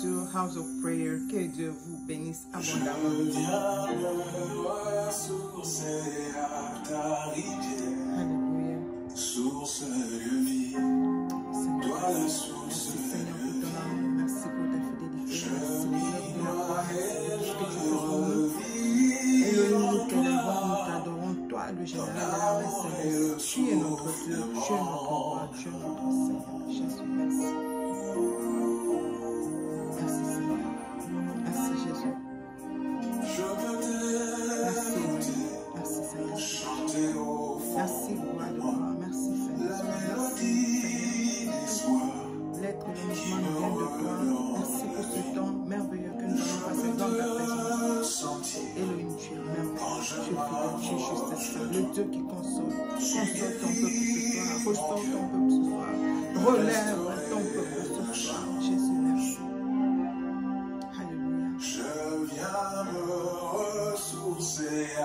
sur House of Prayer. Que Dieu vous bénisse abondamment. Alléluia. Source de vie, toi la source Seigneur, de pour ton amour, merci pour ta fidélité, merci pour l'œuvre de la croix, merci pour ce que tu fais pour nous. Elohim, nous t'élèvons, nous t'adorons, toi le général de l'armée céleste. Tu es notre Dieu, tu es notre roi, tu es notre Seigneur. Jésus, merci. Merci Seigneur. Merci Jésus. Merci Elohim. Merci Seigneur. Merci roi de gloire. Merci Seigneur. Merci Seigneur. L'être et le mouvement nous viennent de toi. Merci pour ce temps merveilleux que nous avons passé dans ta présence. Elohim, tu es merveilleux, tu es fidèle, tu es juste, le Dieu qui console. Console ton peuple ce soir, restaure ton peuple ce soir, relève ton peuple ce soir. Jésus, merci. Alléluia. Je viens me ressourcer à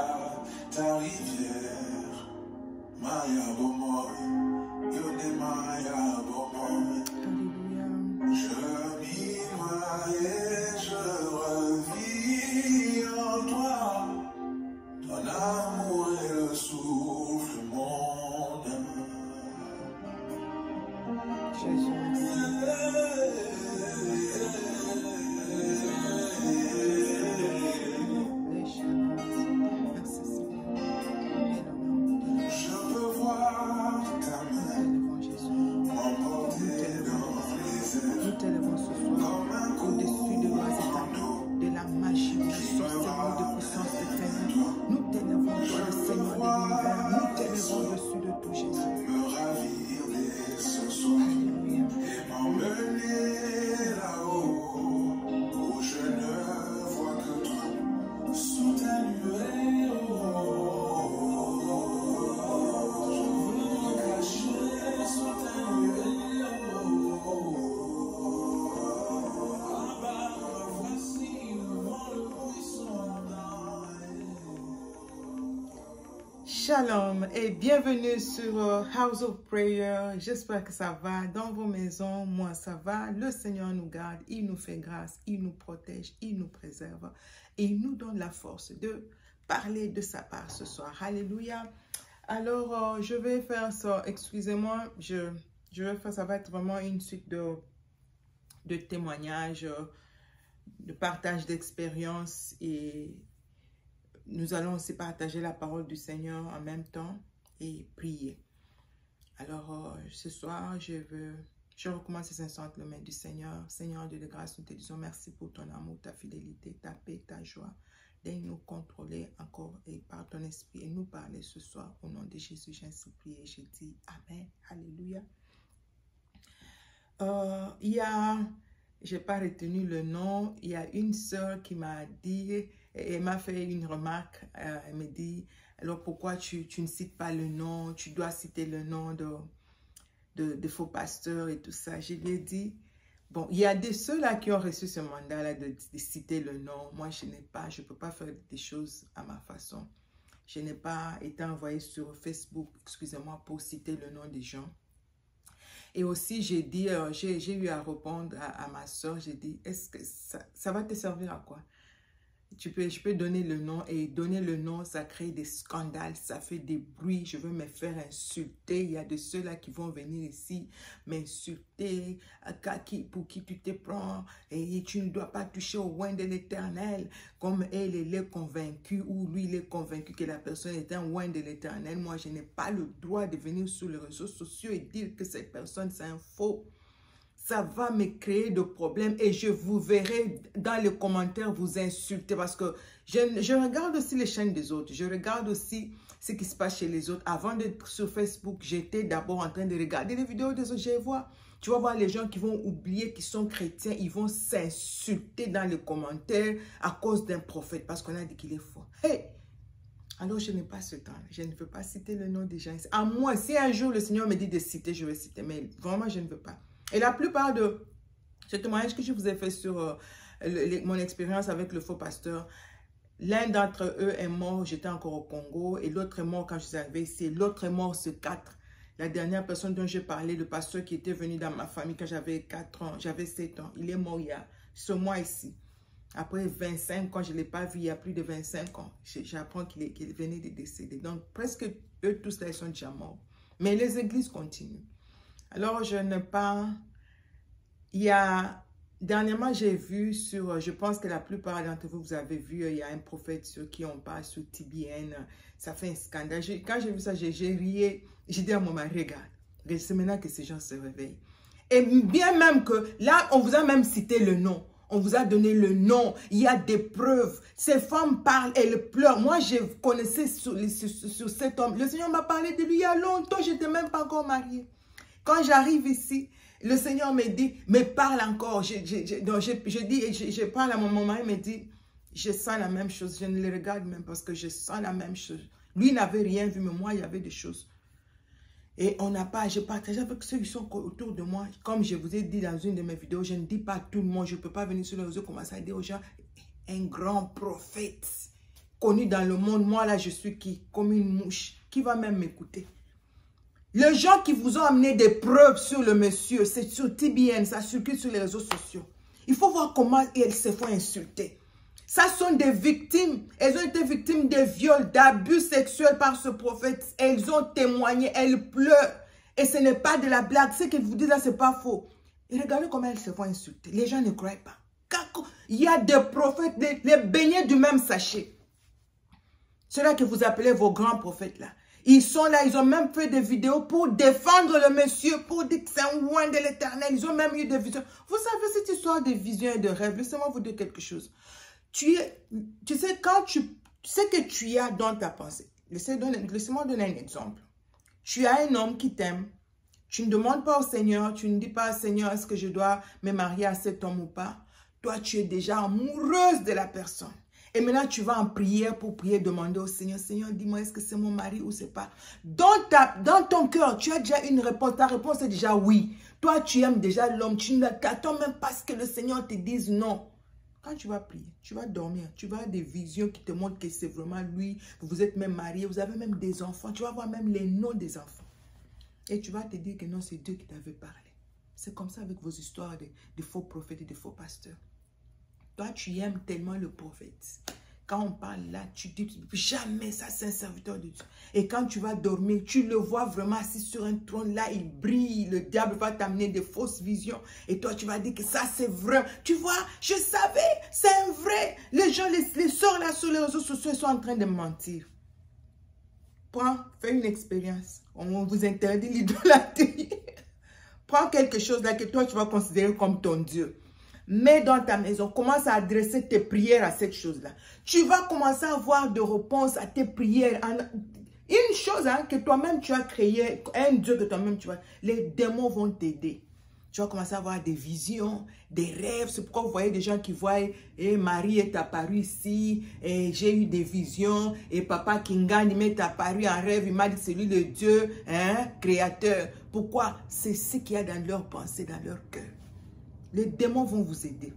ta rivière. Maya Bomoy, Yone Maya Bomoy. Alléluia. Je m'y noie et je revis en toi. Ton amour est le souffle de mon âme. Jésus, merci. Merci Seigneur. Je veux voir ta main Élevons Jésus. m'emporter dans les airs. Nous t'élevons ce soir au-dessus de lois établies, de la magie, de la sorcellerie, de puissance de ténèbres. Nous t'élevons, toi le Seigneur de l'univers. Nous t'élevons au-dessus de tout, Jésus. Me ravir dès ce soir Alléluia. et m'emmener là-haut où je ne vois que toi sous ta nuée. Je veux me cacher sous ta nuée. Là-bas, voici moi le puissant. Shalom et bienvenue sur House of Prayer. J'espère que ça va dans vos maisons. Moi, ça va. Le Seigneur nous garde, il nous fait grâce, il nous protège, il nous préserve et il nous donne la force de parler de sa part ce soir. Alléluia. Alors, je vais faire ça. Excusez-moi, je vais faire, ça va être vraiment une suite de témoignages, de partage d'expériences et nous allons aussi partager la parole du Seigneur en même temps et prier. Alors, ce soir, je recommence ces instants entre les mains du Seigneur. Seigneur Dieu de grâce, nous te disons merci pour ton amour, ta fidélité, ta paix, ta joie. Daigne nous contrôler encore et par ton esprit et nous parler ce soir. Au nom de Jésus, j'ai ainsi prié et j'ai dit Amen. Alléluia. Je n'ai pas retenu le nom, il y a une sœur qui m'a dit, elle m'a fait une remarque, elle me dit, alors pourquoi tu ne cites pas le nom, tu dois citer le nom de faux pasteurs et tout ça. Je lui ai dit, bon, il y a ceux-là qui ont reçu ce mandat-là de citer le nom. Moi, je ne peux pas faire des choses à ma façon. Je n'ai pas été envoyé sur Facebook, excusez-moi, pour citer le nom des gens. Et aussi, j'ai dit, j'ai eu à répondre à ma soeur, j'ai dit, est-ce que ça va te servir à quoi? Je peux donner le nom et donner le nom, ça crée des scandales, ça fait des bruits, je veux me faire insulter. Il y a de ceux-là qui vont venir ici m'insulter, pour qui tu te prends et tu ne dois pas toucher au oint de l'Éternel. Comme elle est convaincue ou lui il est convaincu que la personne est un oint de l'Éternel. Moi, je n'ai pas le droit de venir sur les réseaux sociaux et dire que cette personne c'est un faux. Ça va me créer de problèmes et je vous verrai dans les commentaires vous insulter parce que je regarde aussi les chaînes des autres. Je regarde aussi ce qui se passe chez les autres. Avant d'être sur Facebook, j'étais d'abord en train de regarder les vidéos des autres. Tu vas voir les gens qui vont oublier qu'ils sont chrétiens. Ils vont s'insulter dans les commentaires à cause d'un prophète parce qu'on a dit qu'il est faux. Hey! Alors, je n'ai pas ce temps. Je ne veux pas citer le nom des gens. À moi, si un jour le Seigneur me dit de citer, je vais citer. Mais vraiment, je ne veux pas. Et la plupart de ce témoignage que je vous ai fait sur mon expérience avec le faux pasteur, l'un d'entre eux est mort, j'étais encore au Congo, et l'autre est mort quand je suis arrivé ici. L'autre est mort ce 4. La dernière personne dont j'ai parlé, le pasteur qui était venu dans ma famille quand j'avais 4 ans, j'avais 7 ans, il est mort il y a ce mois ici. Après 25 ans, je ne l'ai pas vu il y a plus de 25 ans. J'apprends qu'il venait de décéder. Donc, presque eux tous là, ils sont déjà morts. Mais les églises continuent. Alors, je ne pas... Il y a... Dernièrement, j'ai vu sur... Je pense que la plupart d'entre vous, vous avez vu, il y a un prophète sur qui on parle, sur TBN. Ça fait un scandale. Quand j'ai vu ça, j'ai rié. J'ai dit à mon mari, regarde, c'est maintenant que ces gens se réveillent. Et bien même que, là, on vous a même cité le nom. On vous a donné le nom. Il y a des preuves. Ces femmes parlent, elles pleurent. Moi, je connaissais sur cet homme. Le Seigneur m'a parlé de lui il y a longtemps. Je n'étais même pas encore mariée. Quand j'arrive ici, le Seigneur me dit, mais parle encore. Je parle à mon mari, il me dit, je sens la même chose. Je ne le regarde même parce que je sens la même chose. Lui n'avait rien vu, mais moi, il y avait des choses. Et on n'a pas, je partage avec ceux qui sont autour de moi. Comme je vous ai dit dans une de mes vidéos, je ne dis pas à tout le monde, je ne peux pas venir sur les réseaux commencer à dire aux gens, un grand prophète connu dans le monde. Moi, là, je suis qui? Comme une mouche. Qui va même m'écouter? Les gens qui vous ont amené des preuves sur le monsieur, c'est sur TBN, ça circule sur les réseaux sociaux. Il faut voir comment elles se font insulter. Ça sont des victimes. Elles ont été victimes de viols, d'abus sexuels par ce prophète. Elles ont témoigné, elles pleurent. Et ce n'est pas de la blague. Ce qu'elles vous disent là, ce n'est pas faux. Et regardez comment elles se font insulter. Les gens ne croient pas. Il y a des prophètes, les beignets du même sachet. Ceux-là que vous appelez vos grands prophètes là. Ils sont là, ils ont même fait des vidéos pour défendre le monsieur, pour dire que c'est un oint de l'éternel. Ils ont même eu des visions. Vous savez cette histoire de visions et de rêves. Laissez-moi vous dire quelque chose. Tu sais, quand tu sais que tu as dans ta pensée. Laissez-moi donner un exemple. Tu as un homme qui t'aime. Tu ne demandes pas au Seigneur. Tu ne dis pas au Seigneur, est-ce que je dois me marier à cet homme ou pas? Toi, tu es déjà amoureuse de la personne. Et maintenant, tu vas en prière pour prier, demander au Seigneur, Seigneur, dis-moi, est-ce que c'est mon mari ou c'est pas? Dans ton cœur, tu as déjà une réponse. Ta réponse est déjà oui. Toi, tu aimes déjà l'homme. Tu n'attends même pas ce que le Seigneur te dise non. Quand tu vas prier, tu vas dormir, tu vas avoir des visions qui te montrent que c'est vraiment lui. Vous êtes même mariés, vous avez même des enfants. Tu vas voir même les noms des enfants. Et tu vas te dire que non, c'est Dieu qui t'avait parlé. C'est comme ça avec vos histoires de faux prophètes et de faux pasteurs. Toi, tu aimes tellement le prophète. Quand on parle là, tu dis jamais ça, c'est un serviteur de Dieu. Et quand tu vas dormir, tu le vois vraiment assis sur un trône. Là, il brille. Le diable va t'amener des fausses visions. Et toi, tu vas dire que ça, c'est vrai. Tu vois, je savais, c'est un vrai. Les gens, les sœurs là sur les réseaux sociaux, sont en train de mentir. Prends, fais une expérience. On vous interdit l'idolâtrie. Prends quelque chose là que toi, tu vas considérer comme ton Dieu. Mets dans ta maison, commence à adresser tes prières à cette chose-là. Tu vas commencer à avoir de réponses à tes prières. Une chose hein, que toi-même tu as créé, un Dieu que toi-même tu vas, les démons vont t'aider. Tu vas commencer à avoir des visions, des rêves. C'est pourquoi vous voyez des gens qui voient, et Marie est apparue ici, et j'ai eu des visions, et Papa Kingani m'est apparu en rêve, il m'a dit c'est lui le Dieu, hein, créateur. Pourquoi? C'est ce qu'il y a dans leur pensée, dans leur cœur. Les démons vont vous aider.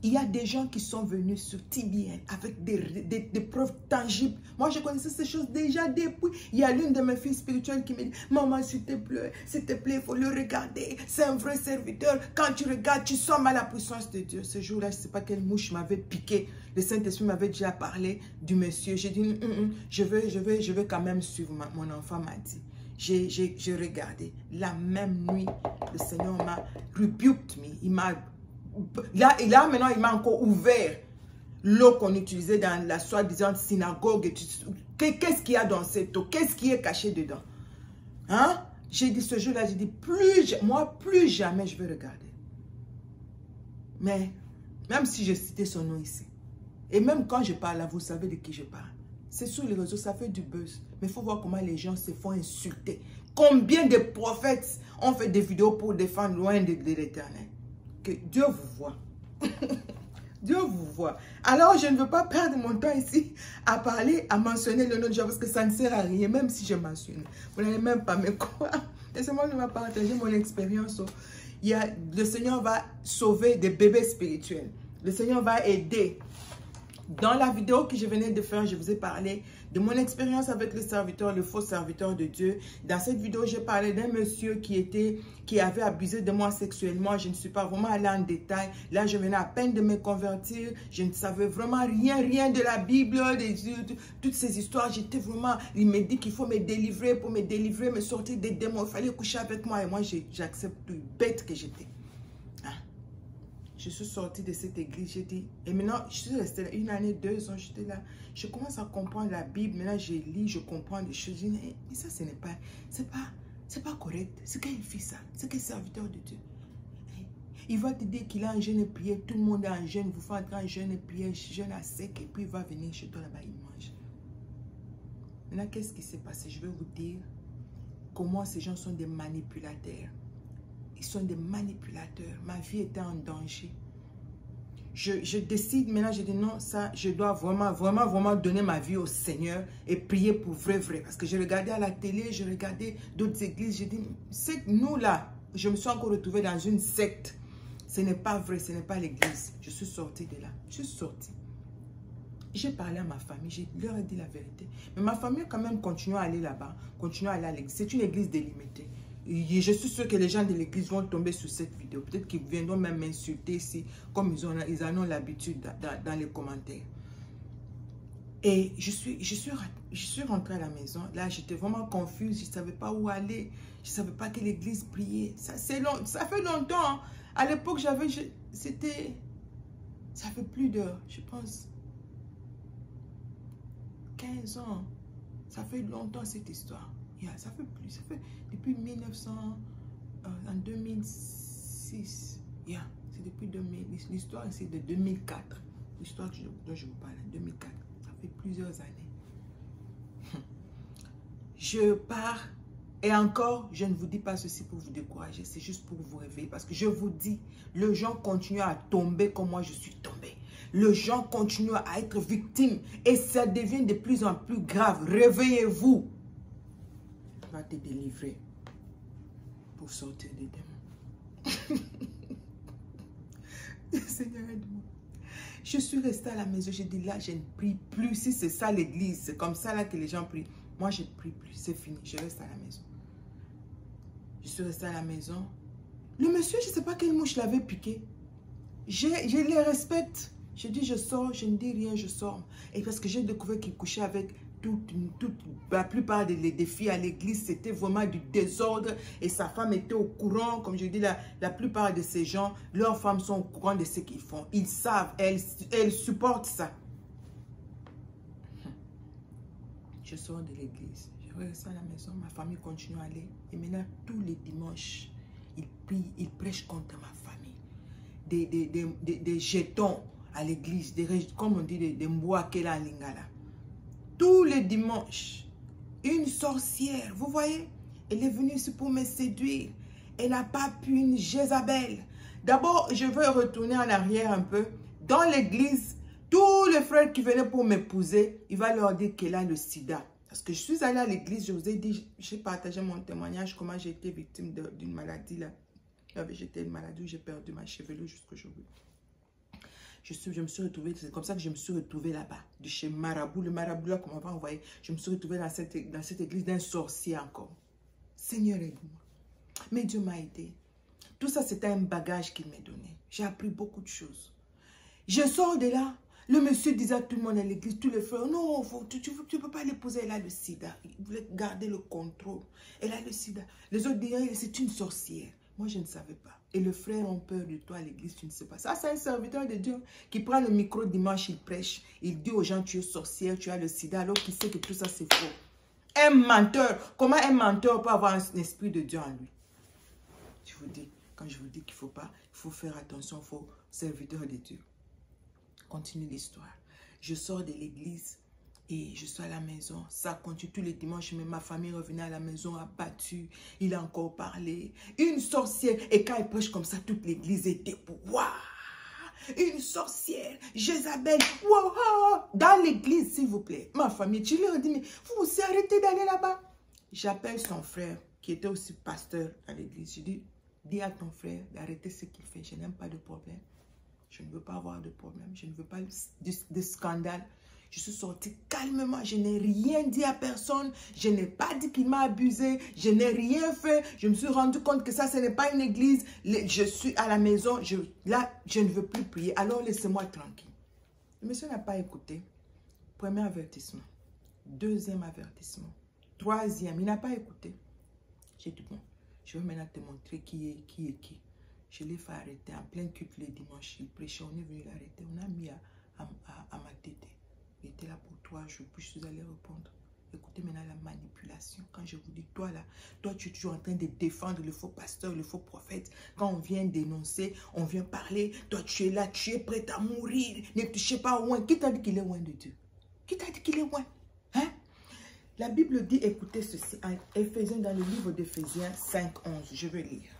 Il y a des gens qui sont venus sur TBN avec des preuves tangibles. Moi, je connaissais ces choses déjà depuis. Il y a l'une de mes filles spirituelles qui me dit, maman, s'il te plaît, il faut le regarder. C'est un vrai serviteur. Quand tu regardes, tu sens mal la puissance de Dieu. Ce jour-là, je ne sais pas quelle mouche m'avait piqué. Le Saint-Esprit m'avait déjà parlé du monsieur. J'ai dit, je veux quand même suivre. Mon enfant m'a dit. J'ai regardé. La même nuit, le Seigneur m'a rebuked me. Il m'a... Là, maintenant, il m'a encore ouvert l'eau qu'on utilisait dans la soi-disant synagogue. Qu'est-ce qu'il y a dans cette eau? Qu'est-ce qui est caché dedans? Hein? J'ai dit ce jour-là, j'ai dit, plus jamais je vais regarder. Mais, même si je citais son nom ici, et même quand je parle là, vous savez de qui je parle. C'est sur les réseaux, ça fait du buzz. Mais il faut voir comment les gens se font insulter. Combien de prophètes ont fait des vidéos pour défendre loin de l'éternel? Que Dieu vous voit. Dieu vous voit. Alors, je ne veux pas perdre mon temps ici à parler, à mentionner le nom de Dieu parce que ça ne sert à rien, même si je mentionne. Vous n'allez même pas me croire. Laissez-moi partager mon expérience. Le Seigneur va sauver des bébés spirituels. Le Seigneur va aider Dans la vidéo que je venais de faire, je vous ai parlé de mon expérience avec le serviteur, le faux serviteur de Dieu. Dans cette vidéo, j'ai parlé d'un monsieur qui avait abusé de moi sexuellement. Je ne suis pas vraiment allée en détail. Là, je venais à peine de me convertir. Je ne savais vraiment rien de la Bible, toutes ces histoires. J'étais vraiment, il me dit qu'il faut me délivrer, pour me délivrer, me sortir des démons. Il fallait coucher avec moi et moi, j'accepte plus bête que j'étais. Je suis sortie de cette église, j'ai dit, et maintenant, je suis restée là 1 année, 2 ans, j'étais là. Je commence à comprendre la Bible, maintenant je lis, je comprends des choses. Je dis, mais ça, ce n'est pas, c'est pas correct. C'est qu'il fait ça, c'est qu'il est serviteur de Dieu. Il va te dire qu'il a un jeûne et prière, tout le monde est en jeûne, vous faites un jeûne et prière, jeûne à sec, et puis il va venir chez toi là-bas, il mange. Maintenant, qu'est-ce qui s'est passé? Je vais vous dire comment ces gens sont des manipulateurs. Ils sont des manipulateurs. Ma vie était en danger. Je décide maintenant, je dis non, ça, je dois vraiment donner ma vie au Seigneur et prier pour vrai. Parce que je regardais à la télé, je regardais d'autres églises. Je dis, c'est nous là, je me suis encore retrouvée dans une secte. Ce n'est pas vrai, ce n'est pas l'église. Je suis sortie de là. Je suis sortie. J'ai parlé à ma famille, je leur ai dit la vérité. Mais ma famille a quand même continué à aller là-bas, continué à aller à l'église. C'est une église délimitée. Et je suis sûr que les gens de l'église vont tomber sur cette vidéo. Peut-être qu'ils viendront même m'insulter ici, comme ils en ont l'habitude dans les commentaires. Et je suis rentrée à la maison. Là, j'étais vraiment confuse. Je ne savais pas où aller. Je ne savais pas que l'église priait. Ça fait longtemps. Hein. À l'époque, ça fait plus de, je pense, 15 ans. Ça fait longtemps cette histoire. Yeah, ça fait plus. Ça fait depuis 2006. Yeah, c'est depuis 2000. L'histoire, c'est de 2004. L'histoire dont je vous parle, 2004. Ça fait plusieurs années. Je pars. Et encore, je ne vous dis pas ceci pour vous décourager. C'est juste pour vous réveiller. Parce que je vous dis, les gens continuent à tomber comme moi je suis tombée. Les gens continuent à être victimes. Et ça devient de plus en plus grave. Réveillez-vous. Va te délivrer pour sortir des démons. Seigneur, aide-moi. Je suis restée à la maison. J'ai dit là, je ne prie plus. Si c'est ça l'église, c'est comme ça là que les gens prient. Moi, je ne prie plus. C'est fini. Je reste à la maison. Je suis restée à la maison. Le monsieur, je ne sais pas quelle mouche l'avait piqué. Je les respecte. Je dis, je sors. Je ne dis rien, je sors. Et parce que j'ai découvert qu'il couchait avec la plupart des filles à l'église, c'était vraiment du désordre et sa femme était au courant. Comme je dis, la plupart de ces gens, leurs femmes sont au courant de ce qu'ils font. Ils savent, elles supportent ça. Je sors de l'église, je reste à la maison, ma famille continue à aller. Et maintenant, tous les dimanches, ils prient, ils prêchent contre ma famille. Des jetons à l'église, comme on dit, des mbois qu'elle a à Lingala. Tous les dimanches, une sorcière, vous voyez, elle est venue ici pour me séduire. Elle n'a pas pu, une Jézabel. D'abord, je veux retourner en arrière un peu. Dans l'église, tous les frères qui venaient pour m'épouser, il va leur dire qu'elle a le sida. Parce que je suis allée à l'église, je vous ai dit, j'ai partagé mon témoignage, comment j'ai été victime d'une maladie là. J'étais une maladie où j'ai perdu ma chevelure jusqu'aujourd'hui. Je me suis retrouvée, c'est comme ça que je me suis retrouvée là-bas, de chez Marabout, le Marabout là qu'on m'avait envoyé. Je me suis retrouvée dans cette église d'un sorcier encore. Seigneur, aide-moi. Mais Dieu m'a aidé. Tout ça, c'était un bagage qu'il m'a donné. J'ai appris beaucoup de choses. Je sors de là. Le monsieur disait à tout le monde à l'église, tous les frères, non, tu ne peux pas l'épouser, elle a le sida. Il voulait garder le contrôle. Elle a le sida. Les autres disaient, c'est une sorcière. Moi, je ne savais pas. Et les frères ont peur de toi à l'église, tu ne sais pas. Ça, c'est un serviteur de Dieu qui prend le micro dimanche, il prêche. Il dit aux gens, tu es sorcière, tu as le sida, alors qu'il sait que tout ça, c'est faux. Un menteur. Comment un menteur peut avoir un esprit de Dieu en lui? Je vous dis, quand je vous dis qu'il ne faut pas, il faut faire attention, il faut serviteur de Dieu. Continue l'histoire. Je sors de l'église et je suis à la maison. Ça continue tous les dimanches. Mais ma famille revenait à la maison abattue. Il a encore parlé. Une sorcière. Et quand il prêche comme ça, toute l'église était pour. Waouh! Une sorcière. Jézabel. Waouh! Dans l'église, s'il vous plaît. Ma famille, tu leur dis, mais vous aussi arrêtez d'aller là-bas. J'appelle son frère, qui était aussi pasteur à l'église. Je dis à ton frère d'arrêter ce qu'il fait. Je n'aime pas de problème. Je ne veux pas avoir de problème. Je ne veux pas de scandale. Je suis sortie calmement. Je n'ai rien dit à personne. Je n'ai pas dit qu'il m'a abusé. Je n'ai rien fait. Je me suis rendu compte que ça, ce n'est pas une église. Je suis à la maison. Là, je ne veux plus prier. Alors, laissez-moi tranquille. Le monsieur n'a pas écouté. Premier avertissement. Deuxième avertissement. Troisième, il n'a pas écouté. J'ai dit, bon, je vais maintenant te montrer qui est qui. Je l'ai fait arrêter en plein culte le dimanche. Il prêchait, on est venu l'arrêter. On a mis à ma tête. Il était là pour 3 jours, puis je suis allée répondre. Écoutez maintenant la manipulation. Quand je vous dis, toi là, toi tu es toujours en train de défendre le faux pasteur, le faux prophète. Quand on vient dénoncer, on vient parler, toi tu es là, tu es prêt à mourir. Ne touchez pas loin. Qui t'a dit qu'il est loin de Dieu? Qui t'a dit qu'il est loin? Hein? La Bible dit, écoutez ceci, en Éphésiens, dans le livre d'Éphésiens 5:11, je vais lire.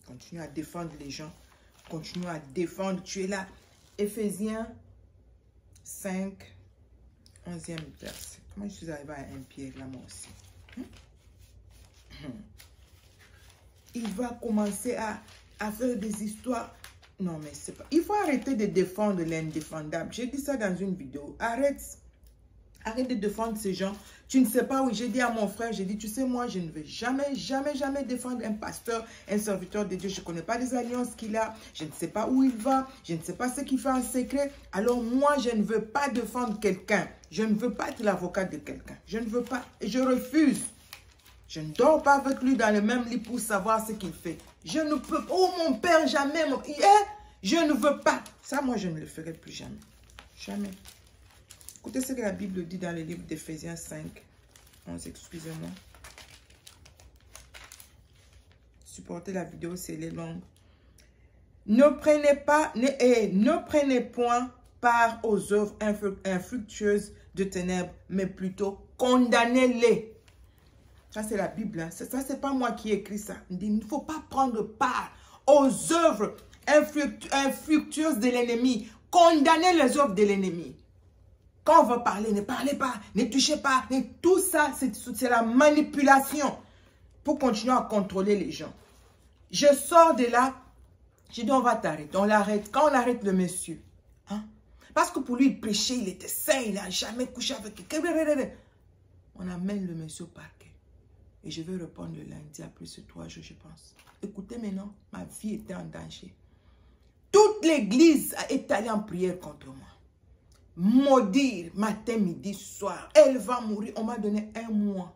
Continue à défendre les gens. Continue à défendre, tu es là. Éphésiens 5, 11e verset. Comment je suis arrivé à un Pierre là, moi aussi? Il va commencer à faire des histoires. Non, mais c'est pas... Il faut arrêter de défendre l'indéfendable. J'ai dit ça dans une vidéo. Arrête de défendre ces gens. Tu ne sais pas où. J'ai dit à mon frère, j'ai dit, tu sais, moi, je ne vais jamais défendre un pasteur, un serviteur de Dieu. Je ne connais pas les alliances qu'il a. Je ne sais pas où il va. Je ne sais pas ce qu'il fait en secret. Alors, moi, je ne veux pas défendre quelqu'un. Je ne veux pas être l'avocat de quelqu'un. Je ne veux pas. Et je refuse. Je ne dors pas avec lui dans le même lit pour savoir ce qu'il fait. Je ne peux pas. Oh, mon père, jamais. Je ne veux pas. Ça, moi, je ne le ferai plus jamais. Jamais. Écoutez ce que la Bible dit dans le livre d'Éphésiens 5, 11, excusez-moi. Supportez la vidéo, c'est les longues. Ne prenez point part aux œuvres infructueuses de ténèbres, mais plutôt condamnez-les. Ça, c'est la Bible. Hein. Ça, c'est pas moi qui écris ça. Il ne faut pas prendre part aux œuvres infructueuses de l'ennemi. Condamnez les œuvres de l'ennemi. Quand on va parler, ne parlez pas, ne touchez pas. Tout ça, c'est la manipulation pour continuer à contrôler les gens. Je sors de là, j'ai dit on va t'arrêter. On l'arrête. Quand on arrête le monsieur, hein, parce que pour lui, il prêchait, il était sain, il n'a jamais couché avec quelqu'un. On amène le monsieur au parquet. Et je vais répondre le lundi après ce 3 jours, je pense. Écoutez maintenant, ma vie était en danger. Toute l'église est allée en prière contre moi. Maudire matin, midi, soir. Elle va mourir. On m'a donné 1 mois.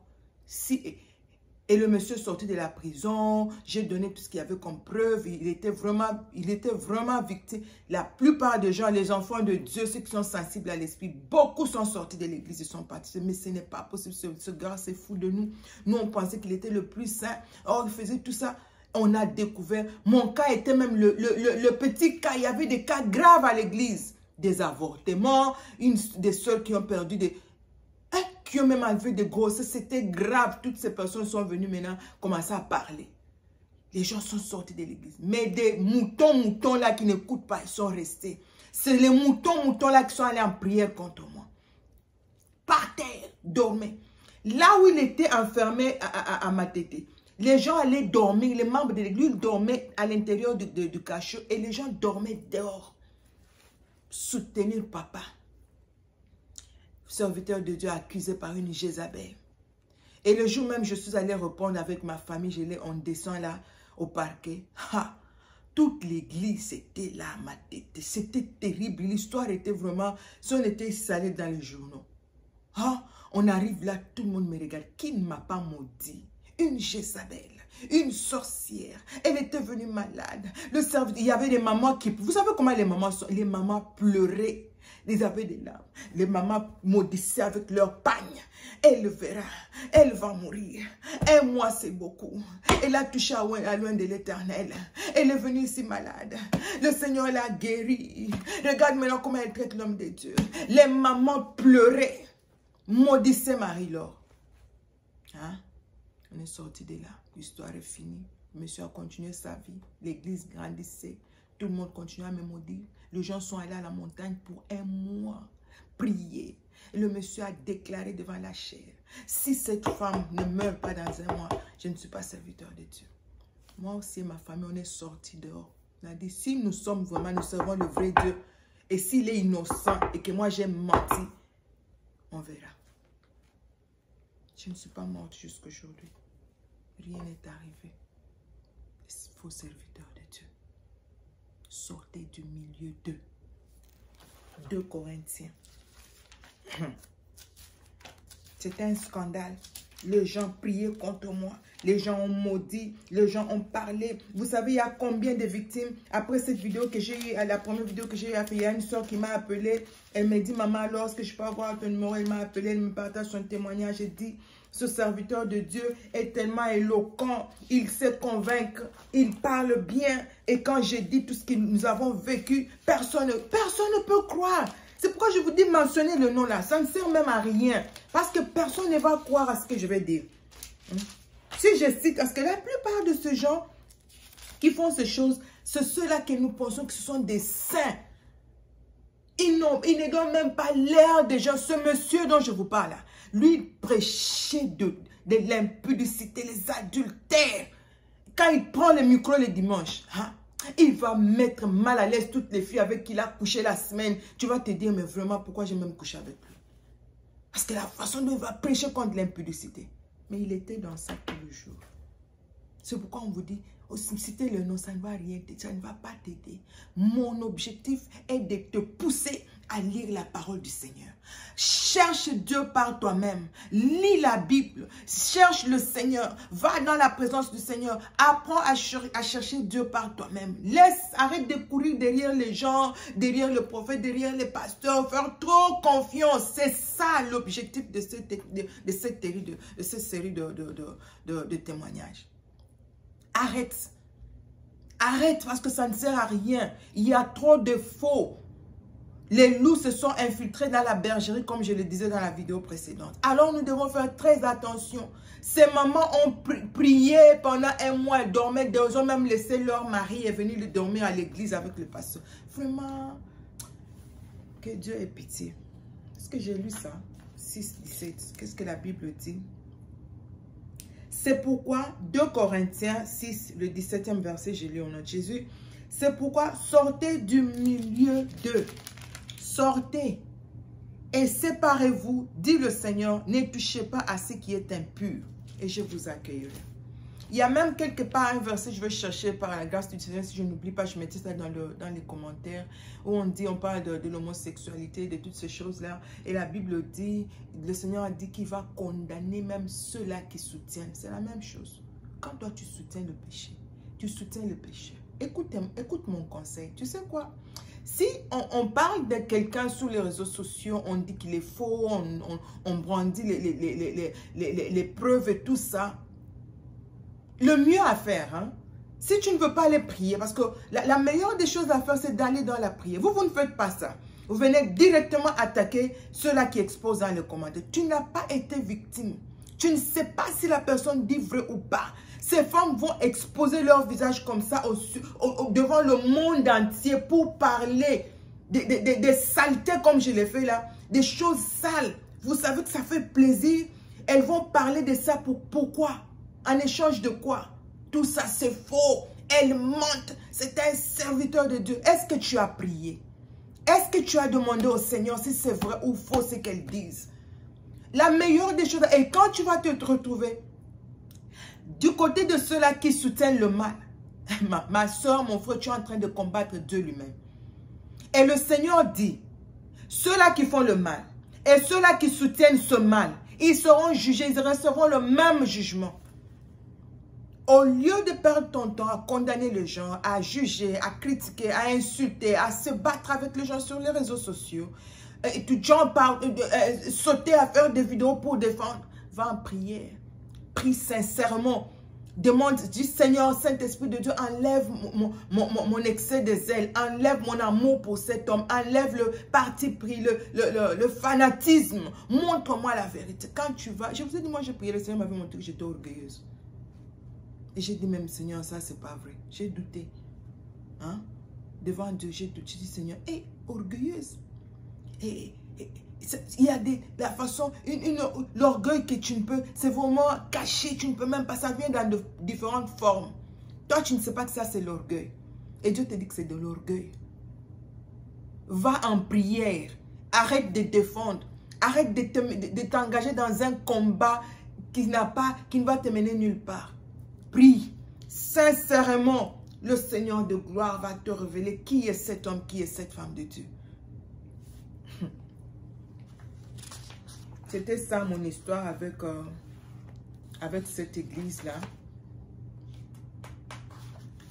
Et le monsieur sorti de la prison. J'ai donné tout ce qu'il y avait comme preuve. Il était vraiment victime. La plupart des gens, les enfants de Dieu, ceux qui sont sensibles à l'esprit, beaucoup sont sortis de l'église. Ils sont partis. Mais ce n'est pas possible. Ce gars, c'est fou de nous. Nous, on pensait qu'il était le plus saint. Or, il faisait tout ça. On a découvert. Mon cas était même le petit cas. Il y avait des cas graves à l'église. Des avortements, des soeurs qui ont perdu qui ont même enlevé des grossesses, c'était grave. Toutes ces personnes sont venues maintenant commencer à parler. Les gens sont sortis de l'église. Mais des moutons là qui n'écoutent pas, ils sont restés. C'est les moutons là qui sont allés en prière contre moi. Par terre, dormaient. Là où il était enfermé à ma tête, les gens allaient dormir, les membres de l'église dormaient à l'intérieur du cachot et les gens dormaient dehors. Soutenir papa, serviteur de Dieu accusé par une Jézabel. Et le jour même, je suis allée répondre avec ma famille, on descend là au parquet. Ha! Toute l'église était là à ma tête. C'était terrible. L'histoire était vraiment, si on était salé dans les journaux. Ha! On arrive là, tout le monde me regarde. Qui ne m'a pas maudit? Une Jézabel. Une sorcière. Elle était venue malade. Il y avait des mamans qui... Vous savez comment les mamans sont? Les mamans pleuraient. Ils avaient des larmes. Les mamans maudissaient avec leur pagne. Elle verra. Elle va mourir. 1 mois, c'est beaucoup. Elle a touché à loin de l'Éternel. Elle est venue ici malade. Le Seigneur l'a guérie. Regarde maintenant comment elle traite l'homme de Dieu. Les mamans pleuraient. Maudissaient Marie-Laure. Hein? On est sorti de là. L'histoire est finie. Le monsieur a continué sa vie. L'église grandissait. Tout le monde continuait à me maudire. Les gens sont allés à la montagne pour 1 mois. Prier. Et le monsieur a déclaré devant la chair. Si cette femme ne meurt pas dans 1 mois, je ne suis pas serviteur de Dieu. Moi aussi et ma famille, on est sortis dehors. Il a dit, si nous sommes vraiment, nous servons le vrai Dieu, et s'il est innocent et que moi j'ai menti, on verra. Je ne suis pas morte jusqu'aujourd'hui. Rien n'est arrivé. Les faux serviteurs de Dieu. Sortez du milieu d'eux. 2 Corinthiens. C'était un scandale. Les gens priaient contre moi. Les gens ont maudit. Les gens ont parlé. Vous savez, il y a combien de victimes? Après cette vidéo que j'ai eue, la première vidéo que j'ai eue, il y a une soeur qui m'a appelé. Elle m'a dit, maman, alors est-ce que je peux avoir ton numéro? Elle m'a appelé, elle me partage son témoignage. J'ai dit, ce serviteur de Dieu est tellement éloquent. Il sait convaincre. Il parle bien. Et quand j'ai dit tout ce que nous avons vécu, personne ne peut croire. C'est pourquoi je vous dis mentionner le nom là. Ça ne sert même à rien. Parce que personne ne va croire à ce que je vais dire. Si je cite, parce que la plupart de ces gens qui font ces choses, c'est ceux-là que nous pensons que ce sont des saints. Ils ne donnent même pas l'air des gens. Ce monsieur dont je vous parle là, lui, il prêchait de l'impudicité, les adultères. Quand il prend le micro le dimanche, hein, il va mettre mal à l'aise toutes les filles avec qui il a couché la semaine. Tu vas te dire, mais vraiment, pourquoi j'ai même couché avec lui? Parce que la façon dont il va prêcher contre l'impudicité. Mais il était dans ça tous les jours. C'est pourquoi on vous dit, citer le nom, ça ne va rien, ça ne va pas t'aider. Mon objectif est de te pousser à lire la parole du Seigneur. Cherche Dieu par toi-même. Lis la Bible. Cherche le Seigneur. Va dans la présence du Seigneur. Apprends à chercher Dieu par toi-même. Arrête de courir derrière les gens, derrière le prophète, derrière les pasteurs. Faire trop confiance. C'est ça l'objectif de cette série de témoignages. Arrête. Arrête parce que ça ne sert à rien. Il y a trop de faux. Les loups se sont infiltrés dans la bergerie, comme je le disais dans la vidéo précédente. Alors, nous devons faire très attention. Ces mamans ont prié pendant un mois, elles dormaient. Ils ont même laissé leur mari et venu dormir à l'église avec le pasteur. Vraiment, que Dieu ait pitié. Est-ce que j'ai lu ça? 6, 17. Qu'est-ce que la Bible dit? C'est pourquoi, 2 Corinthiens 6, le 17e verset, j'ai lu au nom de Jésus. C'est pourquoi, sortez du milieu d'eux. Sortez et séparez-vous, dit le Seigneur, ne touchez pas à ce qui est impur et je vous accueillerai. Il y a même quelque part un verset, je vais chercher par la grâce du Seigneur, si je n'oublie pas, je mettais ça dans les commentaires, où on parle de l'homosexualité, de toutes ces choses-là. Et la Bible dit, le Seigneur a dit qu'il va condamner même ceux-là qui soutiennent. C'est la même chose. Quand toi tu soutiens le péché, tu soutiens le pécheur. Écoute mon conseil. Tu sais quoi? Si on parle de quelqu'un sur les réseaux sociaux, on dit qu'il est faux, on brandit les preuves et tout ça, le mieux à faire, hein, si tu ne veux pas aller prier, parce que la meilleure des choses à faire, c'est d'aller dans la prière. Vous ne faites pas ça. Vous venez directement attaquer ceux-là qui exposent dans les commentaires. Tu n'as pas été victime. Tu ne sais pas si la personne dit vrai ou pas. Ces femmes vont exposer leur visage comme ça devant le monde entier pour parler des saletés comme je l'ai fait là, des choses sales. Vous savez que ça fait plaisir. Elles vont parler de ça pourquoi? En échange de quoi? Tout ça c'est faux. Elles mentent. C'est un serviteur de Dieu. Est-ce que tu as prié? Est-ce que tu as demandé au Seigneur si c'est vrai ou faux ce qu'elles disent? La meilleure des choses, et quand tu vas te retrouver du côté de ceux-là qui soutiennent le mal, ma soeur, mon frère, tu es en train de combattre Dieu lui-même. Et le Seigneur dit, ceux-là qui font le mal et ceux-là qui soutiennent ce mal, ils seront jugés, ils recevront le même jugement. Au lieu de perdre ton temps à condamner les gens, à juger, à critiquer, à insulter, à se battre avec les gens sur les réseaux sociaux, et tu parles, sauter à faire des vidéos pour défendre, va en prière. Prie sincèrement. Demande, dis Seigneur, Saint-Esprit de Dieu, enlève mon excès de zèle, enlève mon amour pour cet homme, enlève le parti pris, le fanatisme. Montre-moi la vérité. Quand tu vas, je vous ai dit, moi j'ai prié, le Seigneur m'avait montré que j'étais orgueilleuse. Et j'ai dit même, Seigneur, ça c'est pas vrai. J'ai douté. Hein? Devant Dieu, j'ai douté. J'ai dit, Seigneur, hé, orgueilleuse. Et il y a la façon, l'orgueil que tu ne peux, c'est vraiment caché, tu ne peux même pas, ça vient dans de différentes formes. Toi, tu ne sais pas que ça, c'est l'orgueil. Et Dieu te dit que c'est de l'orgueil. Va en prière. Arrête de défendre. Arrête de t'engager dans un combat qui ne va te mener nulle part. Prie. Sincèrement, le Seigneur de gloire va te révéler qui est cet homme, qui est cette femme de Dieu. C'était ça mon histoire avec cette église-là.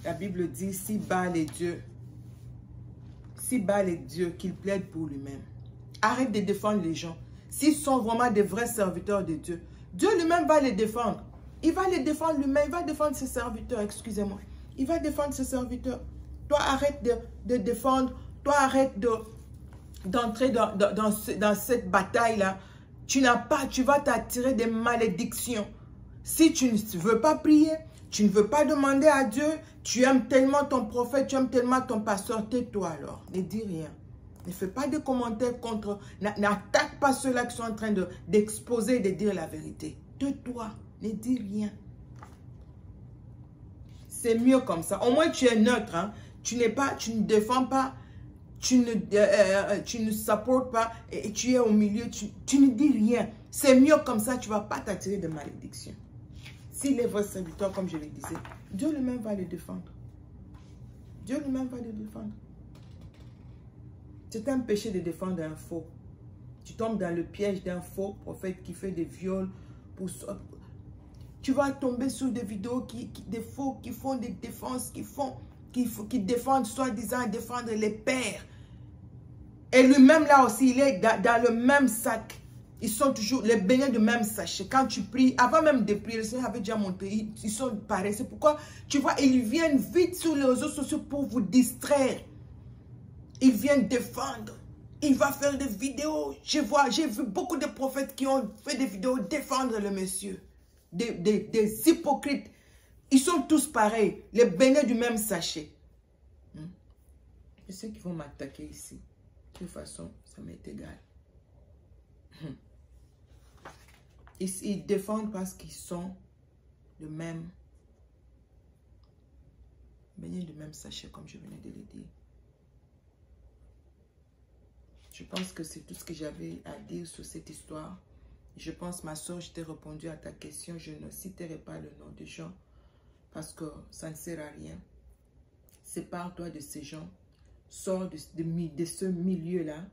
La Bible dit, si bas les dieux, qu'il plaide pour lui-même. Arrête de défendre les gens. S'ils sont vraiment des vrais serviteurs de Dieu, Dieu lui-même va les défendre. Il va les défendre lui-même, il va défendre ses serviteurs, excusez-moi. Il va défendre ses serviteurs. Toi, arrête de défendre, toi, arrête d'entrer dans cette bataille-là. Tu vas t'attirer des malédictions. Si tu ne veux pas prier, tu ne veux pas demander à Dieu, tu aimes tellement ton prophète, tu aimes tellement ton pasteur, tais-toi alors, ne dis rien. Ne fais pas de commentaires contre, n'attaque pas ceux-là qui sont en train d'exposer et de dire la vérité. Tais-toi, ne dis rien. C'est mieux comme ça. Au moins tu es neutre, hein? Tu ne défends pas, tu ne supportes pas et tu es au milieu, tu ne dis rien. C'est mieux comme ça, tu ne vas pas t'attirer de malédiction. S'il est votre serviteur, comme je le disais, Dieu lui-même va le défendre. Dieu lui-même va le défendre. C'est un péché de défendre un faux. Tu tombes dans le piège d'un faux prophète qui fait des viols. Tu vas tomber sur des vidéos des faux qui font des défenses, qui défendent, soi-disant, défendre les pères. Et lui-même là aussi, il est dans le même sac. Ils sont toujours les baignets du même sachet. Quand tu pries, avant même de prier, le Seigneur avait déjà montré, ils sont pareils. C'est pourquoi, tu vois, ils viennent vite sur les réseaux sociaux pour vous distraire. Ils viennent défendre. Il va faire des vidéos. J'ai vu beaucoup de prophètes qui ont fait des vidéos défendre le monsieur. Des hypocrites. Ils sont tous pareils. Les baignets du même sachet. Je sais qu'ils vont m'attaquer ici. De toute façon, ça m'est égal. Ils défendent parce qu'ils sont le même, baignés du même sachet, comme je venais de le dire. Je pense que c'est tout ce que j'avais à dire sur cette histoire. Je pense, ma soeur, je t'ai répondu à ta question. Je ne citerai pas le nom des gens parce que ça ne sert à rien. Sépare-toi de ces gens. Sors de ce milieu-là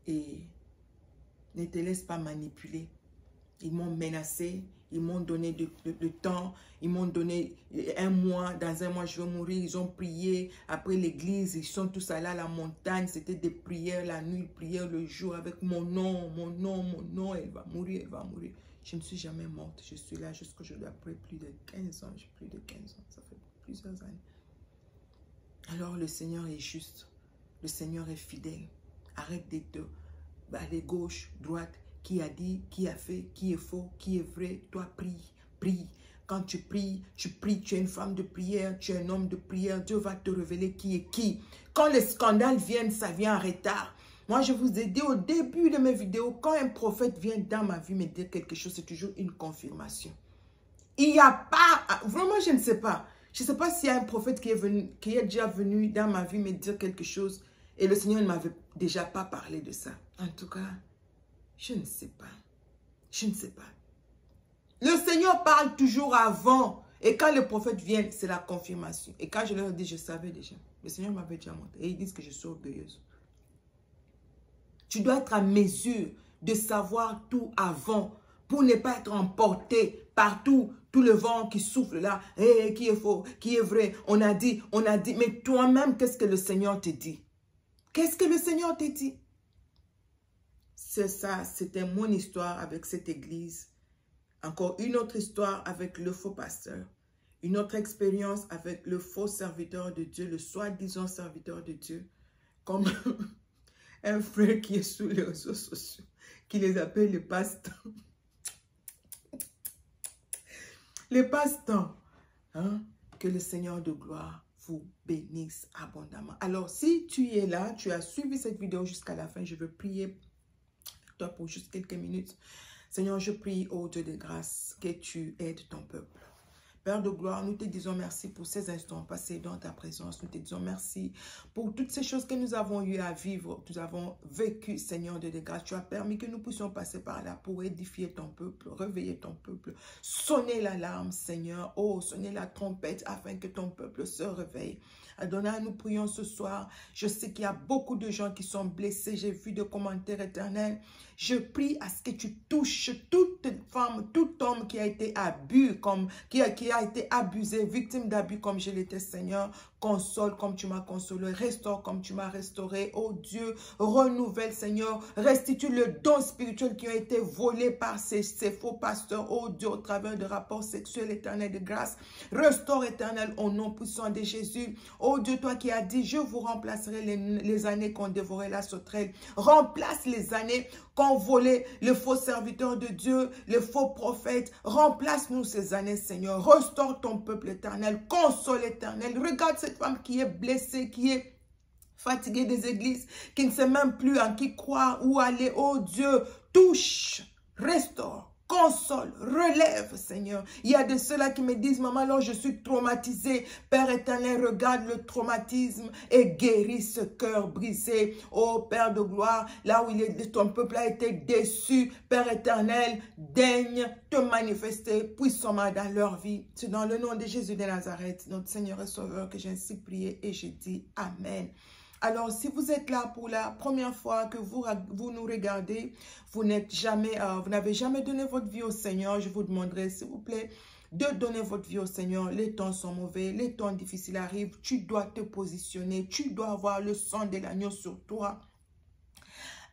et ne te laisse pas manipuler. Ils m'ont menacé, ils m'ont donné le temps, ils m'ont donné un mois, dans un mois je vais mourir, ils ont prié, après l'église, ils sont tous allés à la montagne, c'était des prières la nuit, prières le jour, avec mon nom, elle va mourir, Je ne suis jamais morte, je suis là jusqu'aujourd'hui, après plus de 15 ans, ça fait plusieurs années. Alors le Seigneur est juste, le Seigneur est fidèle, arrête d'aller gauche, droite, qui a dit, qui a fait, qui est faux, qui est vrai. Toi, prie. Quand tu pries, tu es une femme de prière, tu es un homme de prière. Dieu va te révéler qui est qui. Quand les scandales viennent, ça vient en retard. Moi, je vous ai dit au début de mes vidéos, quand un prophète vient dans ma vie me dire quelque chose, c'est toujours une confirmation. Il n'y a pas, vraiment, je ne sais pas. Je ne sais pas s'il y a un prophète qui est déjà venu dans ma vie me dire quelque chose et le Seigneur ne m'avait déjà pas parlé de ça. En tout cas, je ne sais pas. Je ne sais pas. Le Seigneur parle toujours avant. Et quand les prophètes viennent, c'est la confirmation. Et quand je leur dis, je savais déjà. Le Seigneur m'avait déjà montré. Et ils disent que je suis orgueilleuse. Tu dois être à mesure de savoir tout avant pour ne pas être emporté par tout le vent qui souffle là. Hey, qui est faux, qui est vrai. On a dit. Mais toi-même, qu'est-ce que le Seigneur te dit? Qu'est-ce que le Seigneur te dit? C'est ça, c'était mon histoire avec cette église. Encore une autre histoire avec le faux pasteur. Une autre expérience avec le faux serviteur de Dieu, le soi-disant serviteur de Dieu. Comme un frère qui est sous les réseaux sociaux, qui les appelle les passe-temps. Les passe-temps. Hein? Que le Seigneur de gloire vous bénisse abondamment. Alors, si tu es là, tu as suivi cette vidéo jusqu'à la fin, je veux prier toi pour juste quelques minutes. Seigneur, je prie, ô Dieu de grâce, que tu aides ton peuple. Père de gloire, nous te disons merci pour ces instants passés dans ta présence. Nous te disons merci pour toutes ces choses que nous avons eu à vivre. Nous avons vécu, Seigneur de grâce. Tu as permis que nous puissions passer par là pour édifier ton peuple, réveiller ton peuple, sonner l'alarme, Seigneur. Oh, sonner la trompette afin que ton peuple se réveille. Adonai, nous prions ce soir. Je sais qu'il y a beaucoup de gens qui sont blessés. J'ai vu des commentaires éternels. Je prie à ce que tu touches toute femme, tout homme qui a été qui a été abusé, victime d'abus comme je l'étais, Seigneur. Console comme tu m'as consolé, restaure comme tu m'as restauré. Oh Dieu, renouvelle, Seigneur. Restitue le don spirituel qui a été volé par ces faux pasteurs. Oh Dieu, au travers de rapports sexuels, éternel de grâce. Restaure, éternel, au nom puissant de Jésus. Oh Dieu, toi qui as dit, je vous remplacerai les années qu'on dévorait la sauterelle. Remplace les années qu'ont volé les faux serviteurs de Dieu, les faux prophètes. Remplace-nous ces années, Seigneur. Restaure ton peuple éternel. Console éternel. Regarde cette femme qui est blessée, qui est fatiguée des églises, qui ne sait même plus en qui croire, où aller. Oh Dieu, touche, restaure. Console, relève, Seigneur. Il y a de ceux-là qui me disent, maman, alors je suis traumatisée. Père éternel, regarde le traumatisme et guéris ce cœur brisé. Oh Père de gloire, là où ton peuple a été déçu, Père éternel, daigne te manifester puissamment dans leur vie. C'est dans le nom de Jésus de Nazareth, notre Seigneur et Sauveur, que j'ai ainsi prié et j'ai dit Amen. Alors, si vous êtes là pour la première fois que vous nous regardez, vous n'avez jamais donné votre vie au Seigneur, je vous demanderai, s'il vous plaît, de donner votre vie au Seigneur. Les temps sont mauvais, les temps difficiles arrivent. Tu dois te positionner, tu dois avoir le sang de l'agneau sur toi.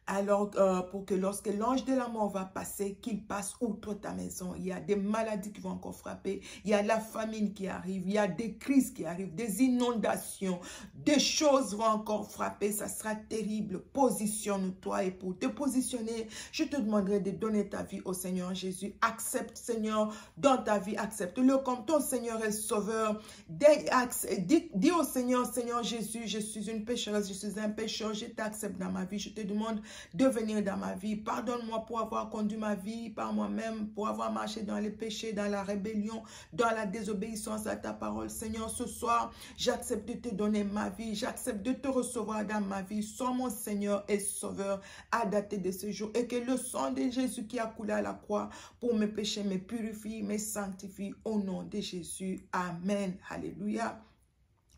Alors, pour que lorsque l'ange de la mort va passer, qu'il passe outre ta maison. Il y a des maladies qui vont encore frapper. Il y a la famine qui arrive. Il y a des crises qui arrivent, des inondations. Des choses vont encore frapper. Ça sera terrible. Positionne-toi. Et pour te positionner, je te demanderai de donner ta vie au Seigneur Jésus. Accepte, Seigneur, dans ta vie. Accepte-le comme ton Seigneur et Sauveur. Dis au Seigneur, Seigneur Jésus, je suis une pécheuse, je suis un pécheur. Je t'accepte dans ma vie. Je te demande de venir dans ma vie. Pardonne-moi pour avoir conduit ma vie par moi-même, pour avoir marché dans les péchés, dans la rébellion, dans la désobéissance à ta parole. Seigneur, ce soir, j'accepte de te donner ma vie. J'accepte de te recevoir dans ma vie. Sois mon Seigneur et Sauveur à dater de ce jour. Et que le sang de Jésus qui a coulé à la croix pour mes péchés me purifie, me sanctifie au nom de Jésus. Amen. Alléluia.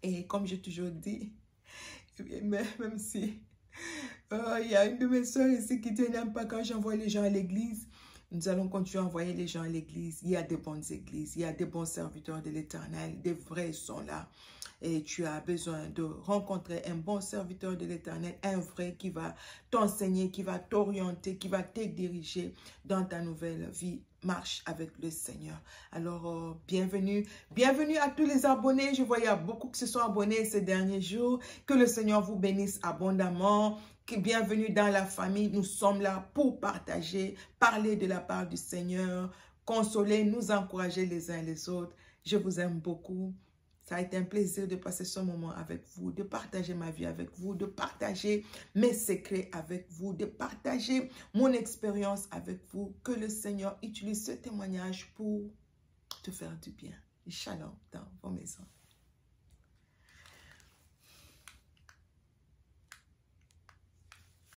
Et comme j'ai toujours dit, même si il y a une de mes soeurs ici qui n'aime pas quand j'envoie les gens à l'église. Nous allons continuer à envoyer les gens à l'église. Il y a des bonnes églises, il y a des bons serviteurs de l'Éternel, des vrais sont là. Et tu as besoin de rencontrer un bon serviteur de l'Éternel, un vrai qui va t'enseigner, qui va t'orienter, qui va te diriger dans ta nouvelle vie. Marche avec le Seigneur. Alors, bienvenue. Bienvenue à tous les abonnés. Je vois il y a beaucoup qui se sont abonnés ces derniers jours. Que le Seigneur vous bénisse abondamment. Bienvenue dans la famille. Nous sommes là pour partager, parler de la part du Seigneur, consoler, nous encourager les uns les autres. Je vous aime beaucoup. Ça a été un plaisir de passer ce moment avec vous, de partager ma vie avec vous, de partager mes secrets avec vous, de partager mon expérience avec vous. Que le Seigneur utilise ce témoignage pour te faire du bien. Shalom dans vos maisons.